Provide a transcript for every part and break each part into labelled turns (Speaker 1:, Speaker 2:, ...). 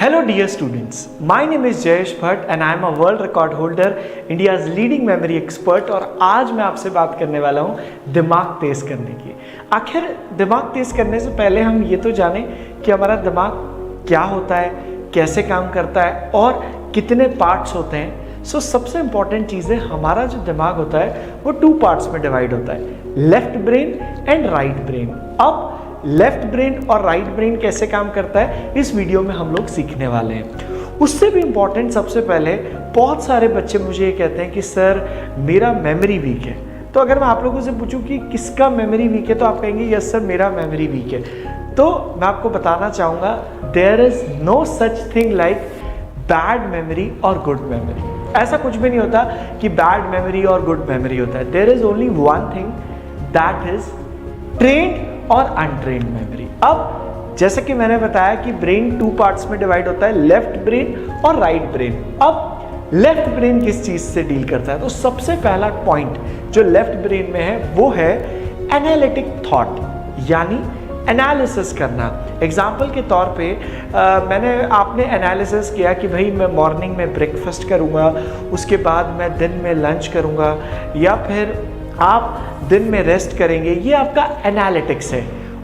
Speaker 1: Hello dear students, my name is Jayesh Bhatt and I am a world record holder, India's leading memory expert। और आज मैं आपसे बात करने वाला हूँ दिमाग तेज करने की। आखिर दिमाग तेज करने से पहले हम ये तो जानें कि हमारा दिमाग क्या होता है, कैसे काम करता है और कितने पार्ट्स होते हैं। सबसे इम्पॉर्टेंट चीज़ है, हमारा जो दिमाग होता है वो 2 पार्ट्स में डिवाइड होता है, left brain and right brain. अब लेफ्ट ब्रेन और राइट ब्रेन कैसे काम करता है इस वीडियो में हम लोग सीखने वाले हैं। उससे भी इम्पॉर्टेंट, सबसे पहले बहुत सारे बच्चे मुझे ये कहते हैं कि सर मेरा मेमोरी वीक है। तो अगर मैं आप लोगों से पूछूं कि किसका मेमोरी वीक है तो आप कहेंगे यस सर मेरा मेमोरी वीक है। तो मैं आपको बताना चाहूँगा there is no such thing like bad memory और गुड मेमोरी। ऐसा कुछ भी नहीं होता कि बैड मेमोरी और गुड मेमोरी होता है। There is only one thing, that is trained और अनट्रेन्ड मेमोरी। अब जैसे कि मैंने बताया कि ब्रेन 2 पार्ट्स में डिवाइड होता है, लेफ्ट ब्रेन और राइट ब्रेन। अब लेफ्ट ब्रेन किस चीज से डील करता है, तो सबसे पहला पॉइंट जो लेफ्ट ब्रेन में है वो है एनालिटिक थॉट, यानी एनालिसिस करना। एग्जाम्पल के तौर पे आपने एनालिसिस किया कि भाई मैं मॉर्निंग में ब्रेकफास्ट करूँगा, उसके बाद मैं दिन में लंच करूँगा, या फिर आप दिन में रेस्ट करेंगे। ये आपका एनालिटिक्स है।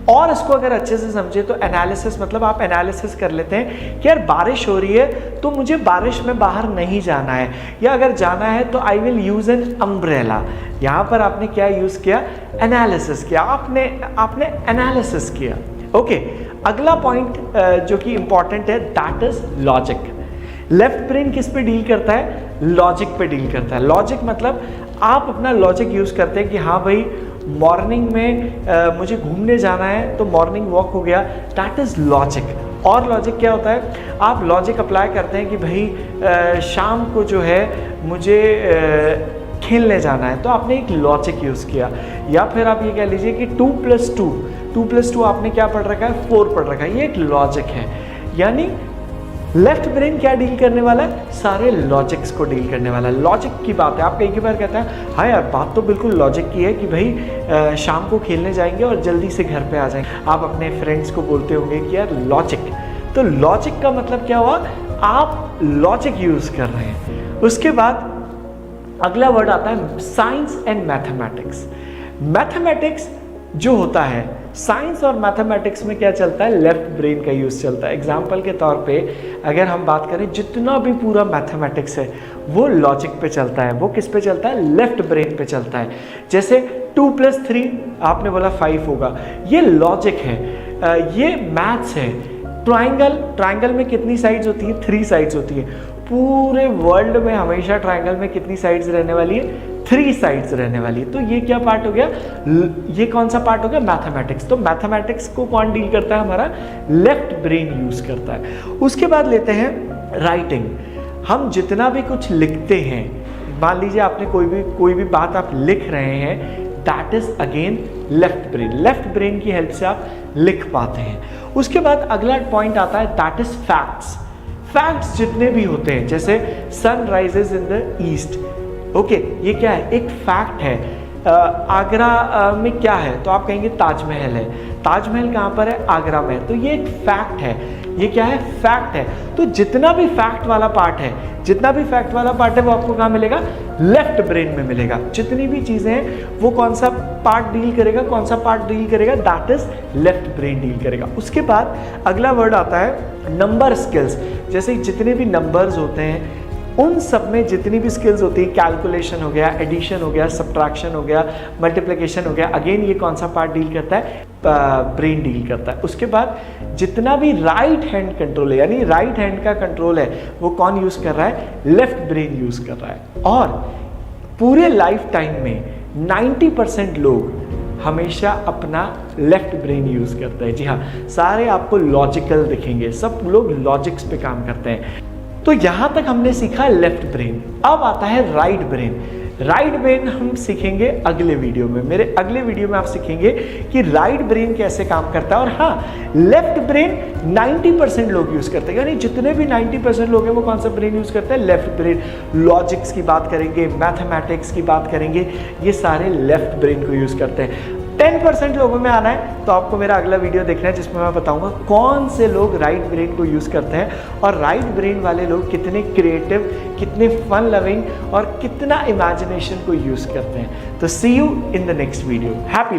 Speaker 1: और इसको अगर अच्छे से समझे तो एनालिसिस मतलब आप एनालिसिस कर लेते हैं कि यार बारिश हो रही है तो मुझे बारिश में बाहर नहीं जाना है, या अगर जाना है तो I will use an umbrella. यहाँ पर आपने क्या यूज़ किया, एनालिसिस किया, आपने एनालिसिस किया। ओके, अगला पॉइंट जो कि इंपॉर्टेंट है that is logic. Left brain किस पे डील करता है, लॉजिक पे डील करता है। लॉजिक मतलब आप अपना लॉजिक यूज़ करते हैं कि हाँ भाई मॉर्निंग में मुझे घूमने जाना है तो मॉर्निंग वॉक हो गया, दैट इज़ लॉजिक। और लॉजिक क्या होता है, आप लॉजिक अप्लाई करते हैं कि भाई शाम को जो है मुझे खेलने जाना है, तो आपने एक लॉजिक यूज़ किया। या फिर आप ये कह लीजिए कि 2+2 आपने क्या पढ़ रखा है, 4 पढ़ रखा है, ये एक लॉजिक है। यानी लेफ्ट ब्रेन क्या डील करने वाला है, सारे लॉजिक्स को डील करने वाला है। लॉजिक की बात है, आप कई बार कहते हैं हाँ यार बात तो बिल्कुल लॉजिक की है कि भाई शाम को खेलने जाएंगे और जल्दी से घर पे आ जाएंगे। आप अपने फ्रेंड्स को बोलते होंगे कि यार लॉजिक, तो लॉजिक का मतलब क्या हुआ, आप लॉजिक यूज़ कर रहे हैं। उसके बाद अगला वर्ड आता है साइंस एंड मैथमेटिक्स। मैथमेटिक्स जो होता है, साइंस और मैथमेटिक्स में क्या चलता है, लेफ्ट ब्रेन का यूज़ चलता है। एग्जाम्पल के तौर पे अगर हम बात करें, जितना भी पूरा मैथमेटिक्स है वो लॉजिक पे चलता है। वो किस पे चलता है, लेफ्ट ब्रेन पे चलता है। जैसे 2+3 आपने बोला 5 होगा, ये लॉजिक है, ये मैथ्स है। ट्राइंगल में कितनी साइड्स होती है, 3 साइड्स होती है। पूरे वर्ल्ड में हमेशा ट्राइंगल में कितनी साइड्स रहने वाली है, 3 साइड्स रहने वाली है। तो ये क्या पार्ट हो गया, ये कौन सा पार्ट हो गया, मैथमेटिक्स। तो मैथमेटिक्स को कौन डील करता है, हमारा लेफ्ट ब्रेन यूज करता है। उसके बाद लेते हैं राइटिंग। हम जितना भी कुछ लिखते हैं, मान लीजिए आपने कोई भी बात आप लिख रहे हैं, that is again left brain. Left brain की हेल्प से आप लिख पाते हैं। उसके बाद अगला पॉइंट आता है दैट इज फैक्ट्स। फैक्ट्स जितने भी होते हैं, जैसे sun rises in the east, okay, ये क्या है, एक फैक्ट है। आगरा में क्या है, तो आप कहेंगे ताजमहल है। ताजमहल कहाँ पर है, आगरा में, तो ये एक फैक्ट है। ये क्या है, फैक्ट है। तो जितना भी फैक्ट वाला पार्ट है वो आपको कहाँ मिलेगा, लेफ्ट ब्रेन में मिलेगा। जितनी भी चीज़ें हैं वो कौन सा पार्ट डील करेगा, that is left brain deal करेगा। उसके बाद अगला वर्ड आता है नंबर स्किल्स। जैसे जितने भी नंबर्स होते हैं उन सब में जितनी भी स्किल्स होती है, कैलकुलेशन हो गया, एडिशन हो गया, सब्ट्रैक्शन हो गया, मल्टीप्लिकेशन हो गया, अगेन ये कौन सा पार्ट डील करता है, ब्रेन डील करता है। उसके बाद जितना भी राइट हैंड कंट्रोल है, यानी राइट हैंड का कंट्रोल है, वो कौन यूज़ कर रहा है, लेफ्ट ब्रेन यूज़ कर रहा है। और पूरे लाइफ टाइम में 90% लोग हमेशा अपना लेफ्ट ब्रेन यूज़ करते हैं। जी हाँ, सारे आपको लॉजिकल दिखेंगे, सब लोग लॉजिक्स पे काम करते हैं। तो यहाँ तक हमने सीखा लेफ्ट ब्रेन। अब आता है राइट ब्रेन। राइट ब्रेन हम सीखेंगे अगले वीडियो में। मेरे अगले वीडियो में आप सीखेंगे कि राइट ब्रेन कैसे काम करता है। और हाँ, लेफ्ट ब्रेन 90% लोग यूज़ करते हैं, यानी जितने भी 90% लोग हैं वो कौन सा ब्रेन यूज़ करते हैं, लेफ्ट ब्रेन। लॉजिक्स की बात करेंगे, मैथमेटिक्स की बात करेंगे, ये सारे लेफ्ट ब्रेन को यूज़ करते हैं। 10% लोगों में आना है तो आपको मेरा अगला वीडियो देखना है जिसमें मैं बताऊंगा कौन से लोग राइट ब्रेन को यूज़ करते हैं और राइट ब्रेन वाले लोग कितने क्रिएटिव, कितने फन लविंग और कितना इमेजिनेशन को यूज़ करते हैं। तो see you in the next video. Happy